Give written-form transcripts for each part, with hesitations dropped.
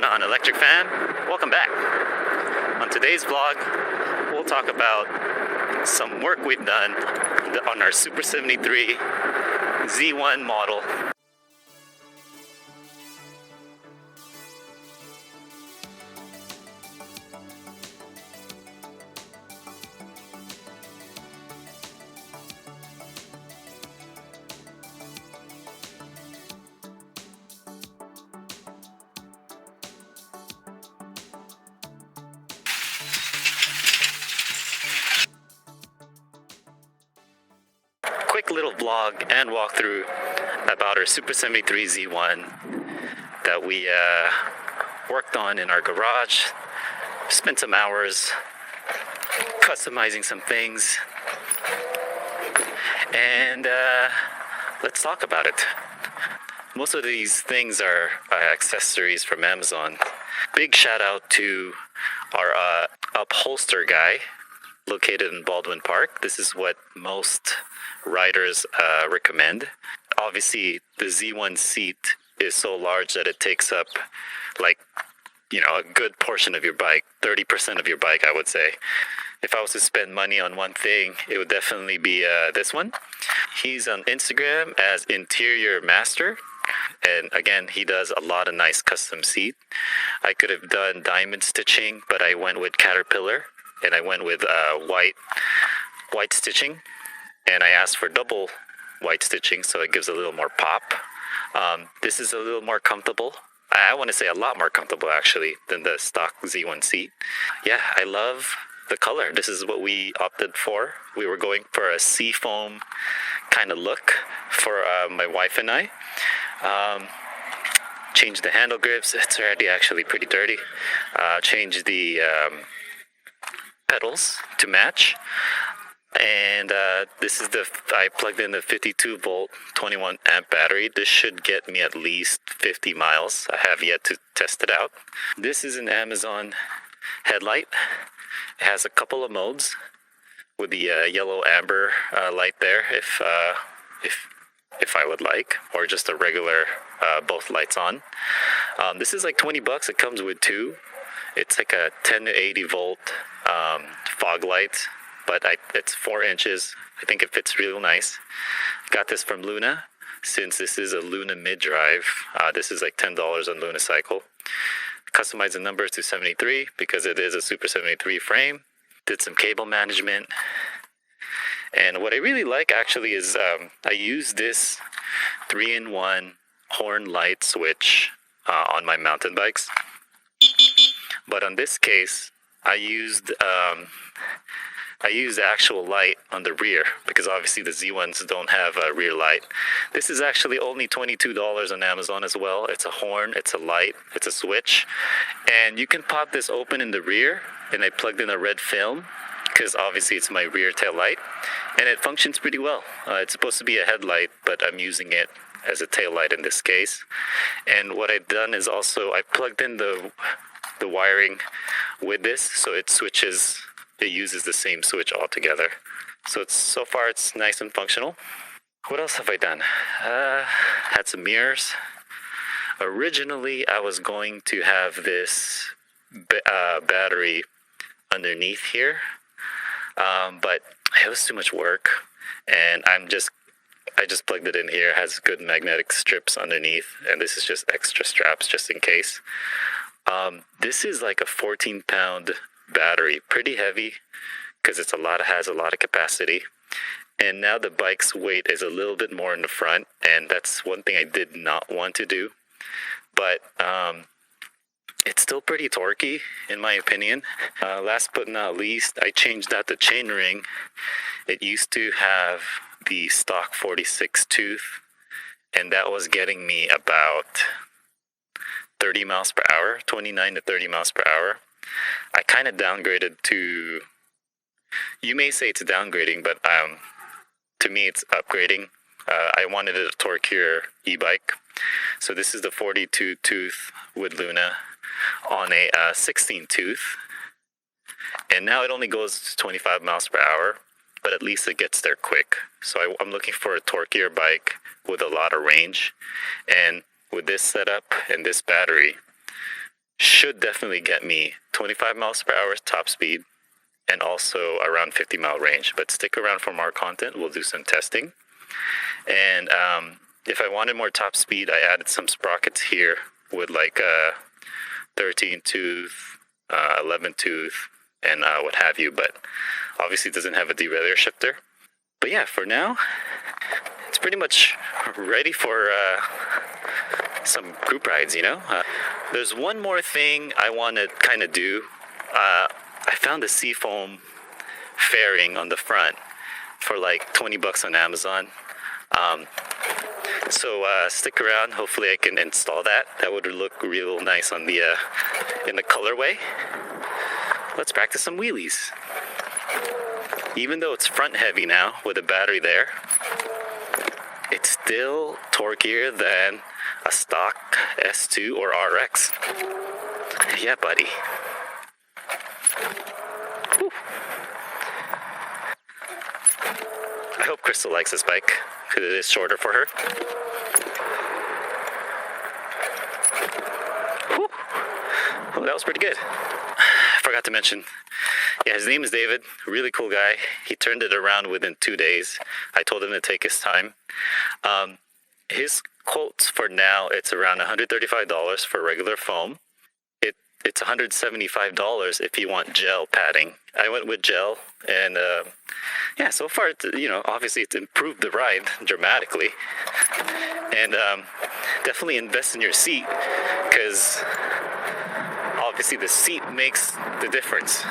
going on, Electric Fam? Welcome back. On today's vlog, we'll talk about some work we've done on our Super 73 Z1 model. Quick little vlog and walkthrough about our Super 73 Z1 that we worked on in our garage. Spent some hours customizing some things, and let's talk about it. Most of these things are accessories from Amazon. Big shout out to our upholster guy located in Baldwin Park. This is what most riders recommend. Obviously, the Z1 seat is so large that it takes up a good portion of your bike, 30% of your bike, I would say. If I was to spend money on one thing, it would definitely be this one. He's on Instagram as Interior Master. And again, he does a lot of nice custom seat. I could have done diamond stitching, but I went with Caterpillar. And I went with white stitching, and I asked for double white stitching, so it gives a little more pop. This is a little more comfortable. I want to say a lot more comfortable, actually, than the stock Z1 seat. Yeah, I love the color. This is what we opted for. We were going for a seafoam kind of look for my wife and I. Changed the handle grips. It's already actually pretty dirty. Changed the pedals to match, and this is I plugged in the 52 volt 21 amp battery. This should get me at least 50 miles. I have yet to test it out. This is an Amazon headlight. It has a couple of modes with the yellow amber light there if I would like, or just a regular both lights on. This is like $20. It comes with two. It's like a 10 to 80 volt fog light, but it's 4 inches. I think it fits real nice. Got this from Luna. Since this is a Luna middrive, this is like $10 on Luna Cycle. Customized the numbers to 73 because it is a Super 73 frame. Did some cable management. And what I really like actually is I use this 3-in-1 horn light switch on my mountain bikes. But on this case, I used the actual light on the rear because obviously the Z1s don't have a rear light. This is actually only $22 on Amazon as well. It's a horn, it's a light, it's a switch, and you can pop this open in the rear. And I plugged in a red film because obviously it's my rear tail light, and it functions pretty well. It's supposed to be a headlight, but I'm using it as a tail light in this case. And what I've done is also I plugged in the wiring with this, so it uses the same switch altogether. So far it's nice and functional. What else have I done? Had some mirrors. Originally I was going to have this battery underneath here, but it was too much work, and I just plugged it in here. It has good magnetic strips underneath, and this is just extra straps just in case. This is like a 14-pound battery, pretty heavy because has a lot of capacity. And now the bike's weight is a little bit more in the front, and that's one thing I did not want to do. But it's still pretty torquey, in my opinion. Last but not least, I changed out the chainring. It used to have the stock 46 tooth, and that was getting me about 30 miles per hour, 29 to 30 miles per hour. I kind of downgraded to, you may say it's downgrading, but to me it's upgrading. I wanted a torquier e-bike. So this is the 42 tooth with Luna on a 16 tooth. And now it only goes 25 miles per hour, but at least it gets there quick. So I'm looking for a torquier bike with a lot of range. And with this setup and this battery, should definitely get me 25 miles per hour top speed and also around 50-mile range. But stick around for more content. We'll do some testing. And if I wanted more top speed, I added some sprockets here with like a 13 tooth, 11 tooth, and what have you. But obviously it doesn't have a derailleur shifter. But yeah, for now, it's pretty much ready for some group rides, you know? There's one more thing I want to kind of do. I found a seafoam fairing on the front for like 20 bucks on Amazon. So stick around. Hopefully I can install that. That would look real nice on the in the colorway. Let's practice some wheelies. Even though it's front heavy now with a battery there, it's still torquier than a stock S2 or RX. Yeah, buddy. Whew. I hope Crystal likes this bike because it is shorter for her. Whew. Oh, that was pretty good. I forgot to mention, yeah, his name is David. Really cool guy. He turned it around within 2 days. I told him to take his time. His quotes for now, it's around $135 for regular foam. It's $175 if you want gel padding. I went with gel, and yeah, so far, obviously it's improved the ride dramatically. And definitely invest in your seat, because obviously the seat makes the difference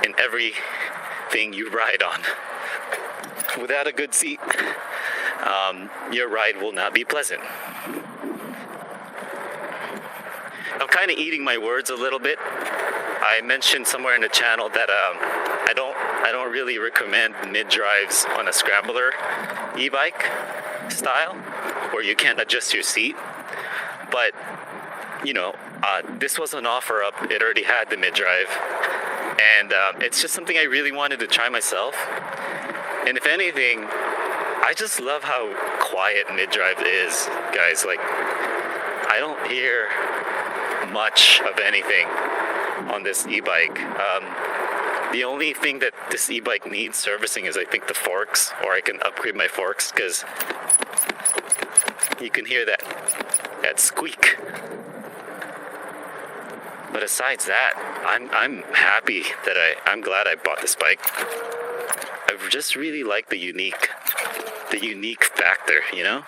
in everything you ride on. Without a good seat, your ride will not be pleasant. I'm kind of eating my words a little bit. I mentioned somewhere in the channel that I don't really recommend mid-drives on a scrambler e-bike style where you can't adjust your seat. But this was an offer up. It already had the mid-drive, and it's just something I really wanted to try myself. And if anything, I just love how quiet mid-drive is, guys. Like, I don't hear much of anything on this e-bike. The only thing that this e-bike needs servicing is, I think, the forks, or I can upgrade my forks, because you can hear that squeak. But aside that, I'm happy that I'm glad I bought this bike. I just really like the unique factor, you know?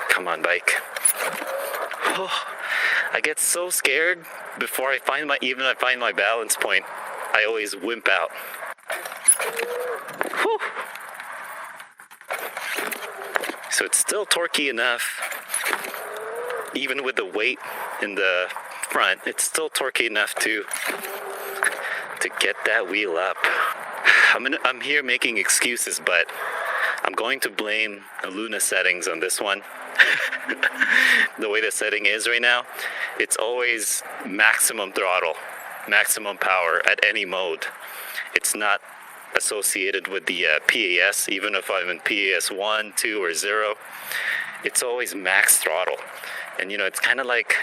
Come on, bike. Oh, I get so scared before I find my balance point. I always wimp out. Whew. So it's still torquey enough, even with the weight in the front. It's still torquey enough to get that wheel up. I'm here making excuses, but I'm going to blame the Luna settings on this one. The way the setting is right now, it's always maximum throttle, maximum power at any mode. It's not associated with the PAS, even if I'm in PAS 1, 2, or 0. It's always max throttle. And it's kind of like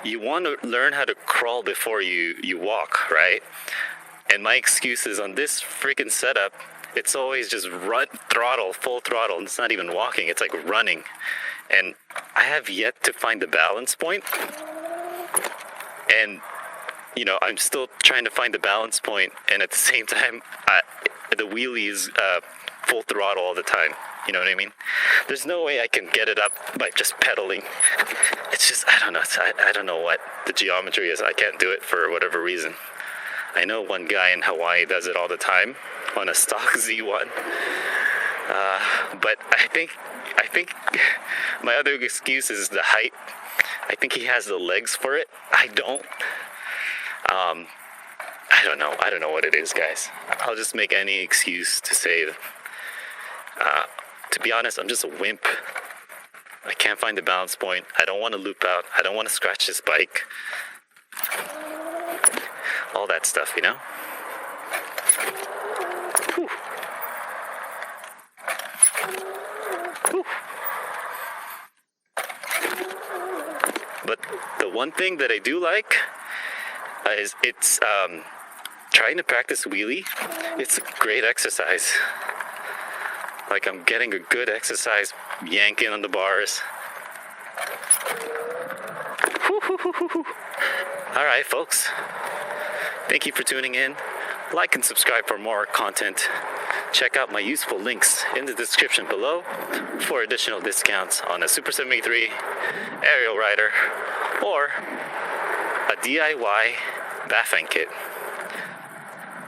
you want to learn how to crawl before you walk, right? And my excuse is, on this freaking setup, it's always just run throttle, full throttle, and it's not even walking, it's like running. And I have yet to find the balance point. And I'm still trying to find the balance point, and at the same time, the wheelie is full throttle all the time. You know what I mean? There's no way I can get it up by just pedaling. It's just, I don't know. I don't know what the geometry is. I can't do it for whatever reason. I know one guy in Hawaii does it all the time on a stock Z1. But I think my other excuse is the height. I think he has the legs for it. I don't. I don't know. I don't know what it is, guys. I'll just make any excuse to say to be honest, I'm just a wimp. I can't find the balance point. I don't want to loop out. I don't want to scratch this bike. All that stuff, Whew. The one thing that I do like is it's trying to practice wheelie. It's a great exercise. Like I'm getting a good exercise yanking on the bars. All right, folks. Thank you for tuning in. Like and subscribe for more content. Check out my useful links in the description below for additional discounts on a Super 73 aerial rider or a DIY bafang kit.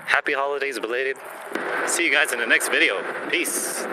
Happy holidays belated. See you guys in the next video. Peace.